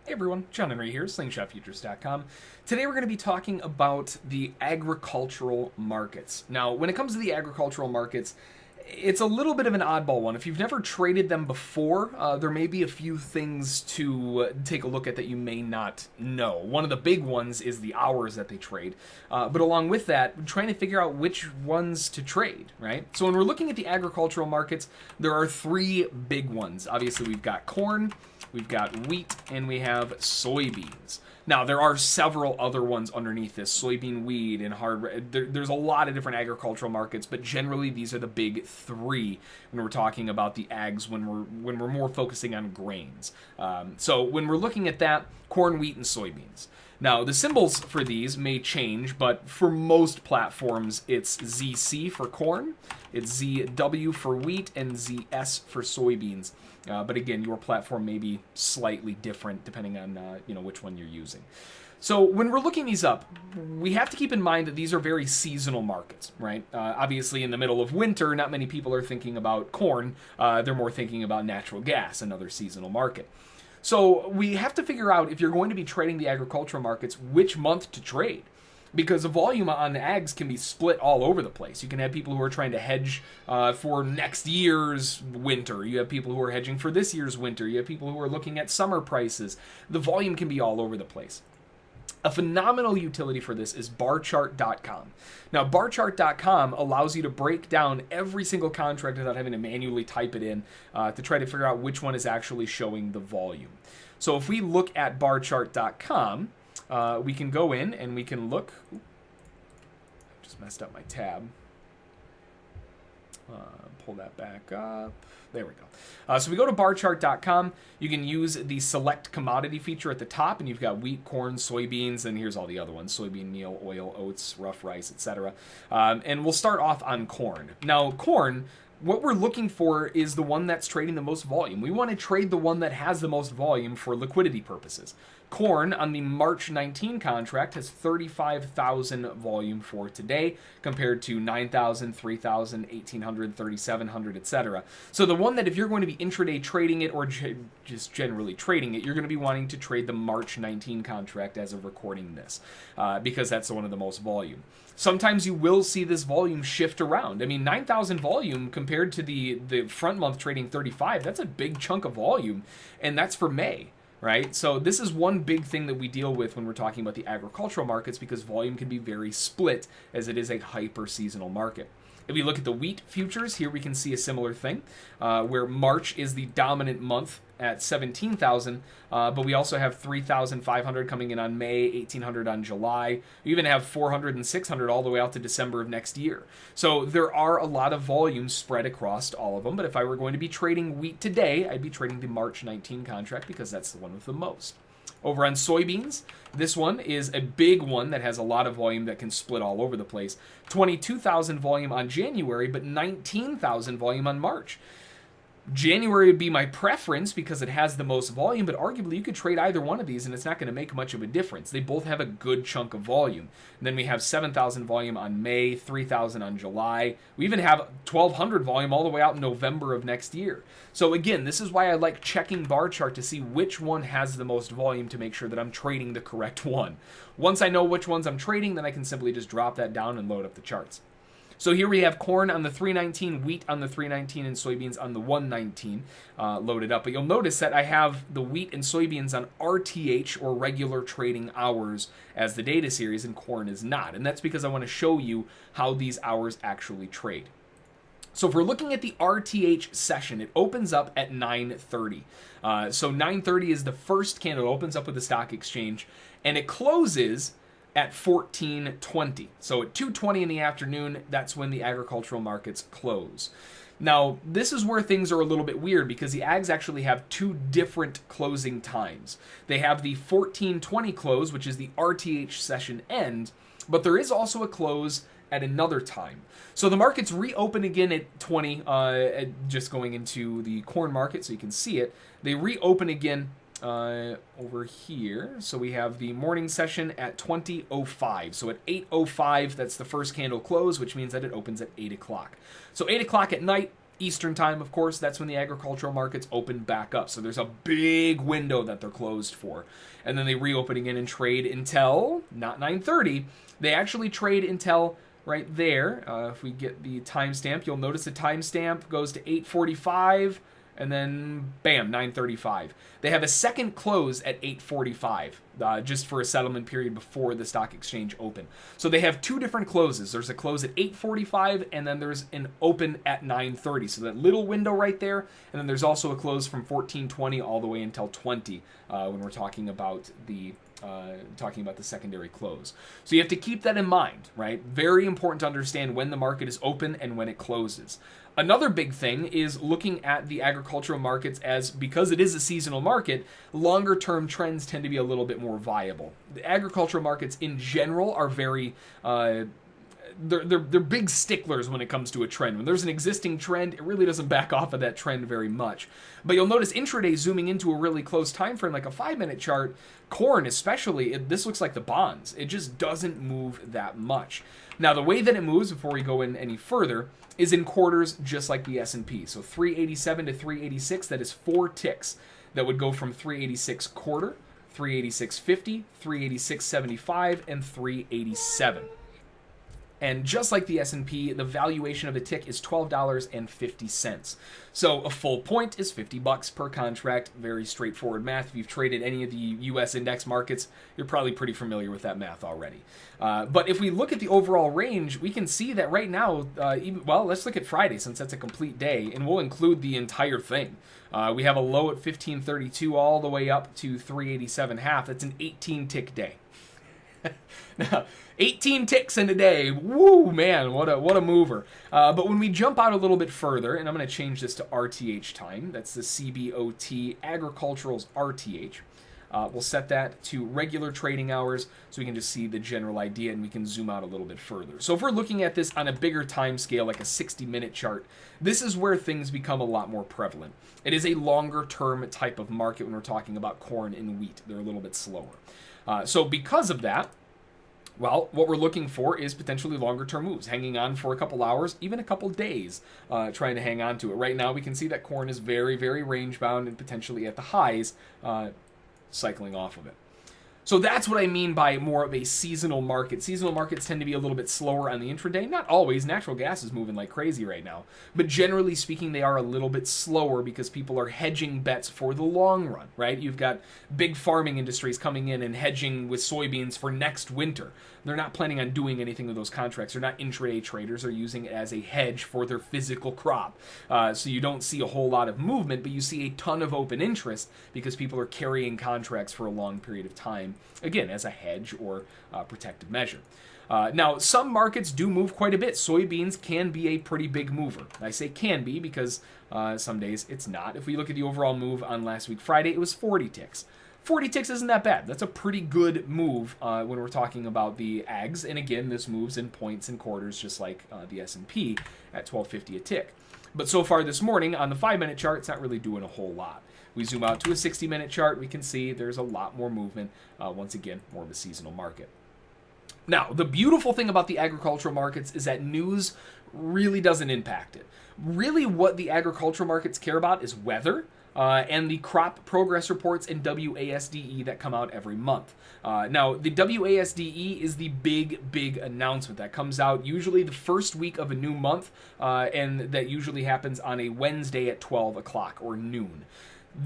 Hey everyone, John Henry here, slingshotfutures.com. Today we're going to be talking about the agricultural markets. Now, when it comes to the agricultural markets, it's a little bit of an oddball one. If you've never traded them before, there may be a few things to take a look at that you may not know. One of the big ones is the hours that they trade. But along with that, we're trying to figure out which ones to trade, right? So when we're looking at the agricultural markets, there are three big ones. Obviously, we've got corn, we've got wheat, and we have soybeans. Now, there are several other ones underneath this, soybean, wheat, and there's a lot of different agricultural markets, but generally these are the big three when we're talking about the ags, when we're more focusing on grains. So when we're looking at that, corn, wheat, and soybeans. Now, the symbols for these may change, but for most platforms, it's ZC for corn, it's ZW for wheat, and ZS for soybeans. But again, your platform may be slightly different depending on which one you're using. So when we're looking these up, we have to keep in mind that these are very seasonal markets, right? Obviously, in the middle of winter, not many people are thinking about corn. They're more thinking about natural gas, another seasonal market. So we have to figure out, if you're going to be trading the agricultural markets, which month to trade. Because the volume on the ags can be split all over the place. You can have people who are trying to hedge for next year's winter. You have people who are hedging for this year's winter. You have people who are looking at summer prices. The volume can be all over the place. A phenomenal utility for this is barchart.com. Now, barchart.com allows you to break down every single contract without having to manually type it in to try to figure out which one is actually showing the volume. So if we look at barchart.com, we can go in and we can look. Oops, just messed up my tab. Pull that back up. There we go. So we go to barchart.com. You can use the select commodity feature at the top, and you've got wheat, corn, soybeans, and here's all the other ones: soybean meal, oil, oats, rough rice, etc. And we'll start off on corn. Now, corn, what we're looking for is the one that's trading the most volume. We want to trade the one that has the most volume for liquidity purposes. Corn on the March 19 contract has 35,000 volume for today, compared to 9,000, 3,000, 1,800, 3,700, etc. So the one that, if you're going to be intraday trading it or just generally trading it, you're going to be wanting to trade the March 19 contract as of recording this, because that's the one of the most volume. Sometimes you will see this volume shift around. I mean, 9,000 volume compared to the front month trading 35, that's a big chunk of volume, and that's for May. Right? So this is one big thing that we deal with when we're talking about the agricultural markets, because volume can be very split, as it is a hyper-seasonal market. If we look at the wheat futures, here we can see a similar thing, where March is the dominant month at 17,000, but we also have 3,500 coming in on May, 1,800 on July. We even have 400 and 600 all the way out to December of next year. So there are a lot of volumes spread across all of them, but if I were going to be trading wheat today, I'd be trading the March 19 contract, because that's the one with the most. Over on soybeans, this one is a big one that has a lot of volume that can split all over the place. 22,000 volume on January, but 19,000 volume on March. January would be my preference because it has the most volume, but arguably you could trade either one of these and it's not going to make much of a difference. They both have a good chunk of volume. And then we have 7,000 volume on May, 3,000 on July. We even have 1,200 volume all the way out in November of next year. So again, this is why I like checking bar chart to see which one has the most volume, to make sure that I'm trading the correct one. Once I know which ones I'm trading, then I can simply just drop that down and load up the charts. So here we have corn on the 319, wheat on the 319, and soybeans on the 119 loaded up. But you'll notice that I have the wheat and soybeans on RTH, or regular trading hours, as the data series, and corn is not. And that's because I want to show you how these hours actually trade. So if we're looking at the RTH session, it opens up at 9:30. So 9:30 is the first candle. It opens up with the stock exchange, and it closes at 14:20. So at 2:20 in the afternoon, that's when the agricultural markets close. Now, this is where things are a little bit weird, because the ags actually have two different closing times. They have the 14:20 close, which is the RTH session end, but there is also a close at another time. So the markets reopen again at 20, just going into the corn market so you can see it. They reopen again over here. So we have the morning session at 20:05. So at 8:05, that's the first candle close, which means that it opens at 8 o'clock. So 8 o'clock at night, Eastern time, of course, that's when the agricultural markets open back up. So there's a big window that they're closed for. And then they reopen again and trade until, not 9:30, they actually trade until right there. If we get the timestamp, you'll notice the timestamp goes to 8:45, and then bam, 9:35. They have a second close at 8:45, just for a settlement period before the stock exchange open. So they have two different closes. There's a close at 8:45, and then there's an open at 9:30. So that little window right there, and then there's also a close from 14:20 all the way until 20 when we're talking about the secondary close. So you have to keep that in mind, right? Very important to understand when the market is open and when it closes. Another big thing is looking at the agricultural markets as, because it is a seasonal market, longer term trends tend to be a little bit more viable. The agricultural markets in general are very they're big sticklers when it comes to a trend. When there's an existing trend, it really doesn't back off of that trend very much. But you'll notice intraday zooming into a really close time frame, like a 5-minute chart, corn especially, this looks like the bonds. It just doesn't move that much. Now, the way that it moves, before we go in any further, is in quarters, just like the S&P. So 387 to 386, that is 4 ticks. That would go from 386 quarter, 386.50, 386.75, and 387. And just like the S&P, the valuation of a tick is $12.50. So a full point is $50 per contract. Very straightforward math. If you've traded any of the U.S. index markets, you're probably pretty familiar with that math already. But if we look at the overall range, we can see that right now, let's look at Friday since that's a complete day, and we'll include the entire thing. We have a low at 1532 all the way up to 387.5. That's an 18-tick day. Now, 18 ticks in a day. Woo, man, what a mover. But when we jump out a little bit further, and I'm going to change this to RTH time. That's the CBOT Agricultural's RTH. We'll set that to regular trading hours so we can just see the general idea, and we can zoom out a little bit further. So if we're looking at this on a bigger time scale, like a 60-minute chart, this is where things become a lot more prevalent. It is a longer-term type of market when we're talking about corn and wheat. They're a little bit slower. So because of that, well, what we're looking for is potentially longer-term moves, hanging on for a couple hours, even a couple days, trying to hang on to it. Right now, we can see that corn is very, very range-bound and potentially at the highs, cycling off of it. So that's what I mean by more of a seasonal market. Seasonal markets tend to be a little bit slower on the intraday. Not always. Natural gas is moving like crazy right now. But generally speaking, they are a little bit slower because people are hedging bets for the long run, right? You've got big farming industries coming in and hedging with soybeans for next winter. They're not planning on doing anything with those contracts. They're not intraday traders. They're using it as a hedge for their physical crop. So you don't see a whole lot of movement, but you see a ton of open interest because people are carrying contracts for a long period of time, again, as a hedge or protective measure. Now, some markets do move quite a bit. Soybeans can be a pretty big mover. I say can be because some days it's not. If we look at the overall move on last week Friday, it was 40 ticks. 40 ticks isn't that bad. That's a pretty good move when we're talking about the ags. And again, this moves in points and quarters just like the S&P at 12.50 a tick. But so far this morning on the 5-minute chart, it's not really doing a whole lot. We zoom out to a 60-minute chart, we can see there's a lot more movement. Once again, more of a seasonal market. Now, the beautiful thing about the agricultural markets is that news really doesn't impact it. Really what the agricultural markets care about is weather, and the crop progress reports and WASDE that come out every month. Now, the WASDE is the big announcement that comes out usually the first week of a new month, and that usually happens on a Wednesday at 12 o'clock or noon.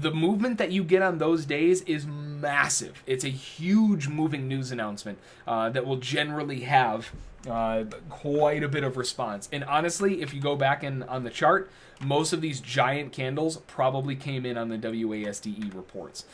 The movement that you get on those days is massive. It's a huge moving news announcement that will generally have quite a bit of response. And honestly, if you go back on the chart, most of these giant candles probably came in on the WASDE reports.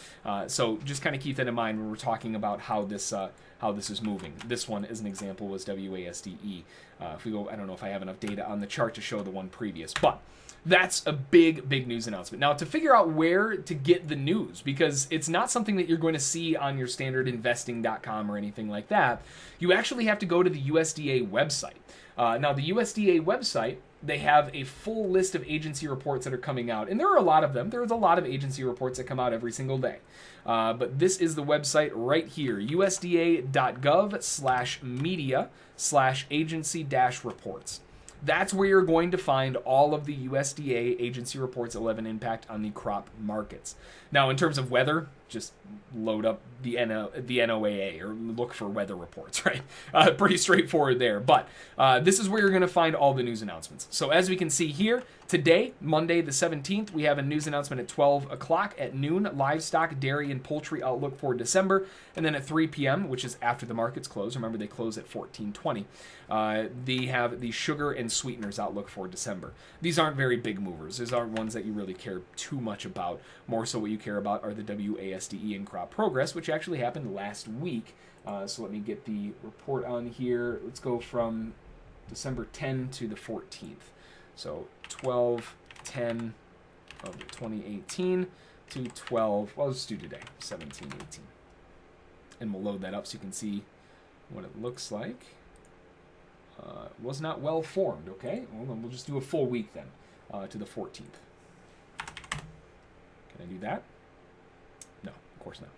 So just kind of keep that in mind when we're talking about how this is moving. This one, as an example, was WASDE. If we go, I don't know if I have enough data on the chart to show the one previous, but that's a big news announcement. Now, to figure out where to get the news, because it's not something that you're going to see on your standard investing.com or anything like that, you actually have to go to the USDA website. Now, the USDA website, they have a full list of agency reports that are coming out, and there are a lot of them. There's a lot of agency reports that come out every single day. But this is the website right here, usda.gov/media/agency-reports. That's where you're going to find all of the USDA agency reports that will have an impact on the crop markets. Now, in terms of weather, just load up the NOAA or look for weather reports, right? Pretty straightforward there. But this is where you're going to find all the news announcements. So as we can see here, today, Monday the 17th, we have a news announcement at 12 o'clock at noon, livestock, dairy, and poultry outlook for December. And then at 3 p.m., which is after the markets close, remember they close at 14:20, they have the sugar and sweeteners outlook for December. These aren't very big movers. These aren't ones that you really care too much about. More so what you care about are the WASDE and crop progress, which actually happened last week. So let me get the report on here. Let's go from December 10 to the 14th. So 12/10 of 2018 to 12, well, let's do today, 17/18. And we'll load that up so you can see what it looks like. It was not well formed, okay? Well, then we'll just do a full week then, to the 14th. Can I do that? No, of course not.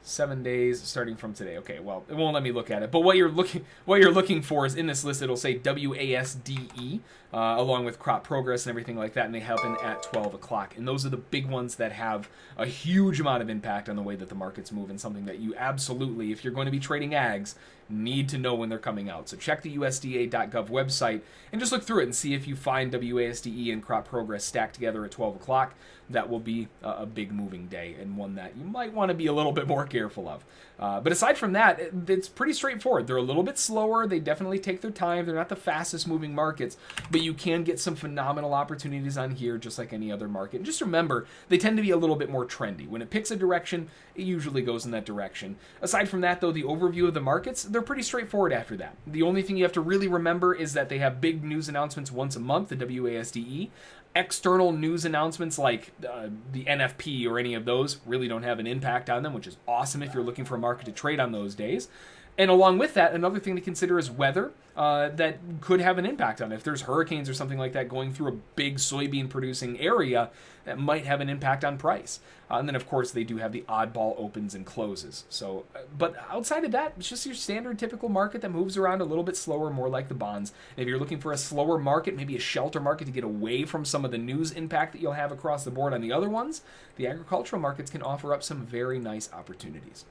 7 days starting from today. Okay, well, it won't let me look at it. But what you're looking for is in this list, it'll say WASDE, along with crop progress and everything like that, and they happen at 12 o'clock. And those are the big ones that have a huge amount of impact on the way that the markets move, and something that you absolutely, if you're going to be trading ags, need to know when they're coming out. So check the USDA.gov website and just look through it and see if you find WASDE and crop progress stacked together at 12 o'clock. That will be a big moving day, and one that you might want to be a little bit more careful of. But aside from that, it's pretty straightforward. They're a little bit slower. They definitely take their time. They're not the fastest moving markets, but you can get some phenomenal opportunities on here just like any other market. And just remember, they tend to be a little bit more trendy. When it picks a direction, it usually goes in that direction. Aside from that, though, the overview of the markets, they're pretty straightforward after that. The only thing you have to really remember is that they have big news announcements once a month, the WASDE. External news announcements like the NFP or any of those really don't have an impact on them, which is awesome if you're looking for a market to trade on those days. And along with that, another thing to consider is weather that could have an impact on it. If there's hurricanes or something like that going through a big soybean producing area, that might have an impact on price. And then, of course, they do have the oddball opens and closes. So, but outside of that, it's just your standard typical market that moves around a little bit slower, more like the bonds. And if you're looking for a slower market, maybe a shelter market to get away from some of the news impact that you'll have across the board on the other ones, the agricultural markets can offer up some very nice opportunities.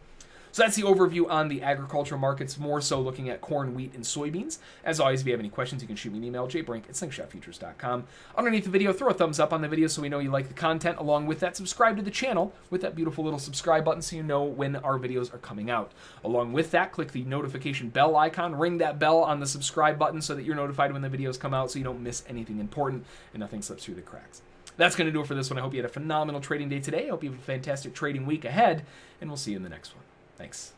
So that's the overview on the agricultural markets, more so looking at corn, wheat, and soybeans. As always, if you have any questions, you can shoot me an email, jbrink@slingshotfutures.com. Underneath the video, throw a thumbs up on the video so we know you like the content. Along with that, subscribe to the channel with that beautiful little subscribe button so you know when our videos are coming out. Along with that, click the notification bell icon, ring that bell on the subscribe button so that you're notified when the videos come out so you don't miss anything important and nothing slips through the cracks. That's going to do it for this one. I hope you had a phenomenal trading day today. I hope you have a fantastic trading week ahead, and we'll see you in the next one. Thanks.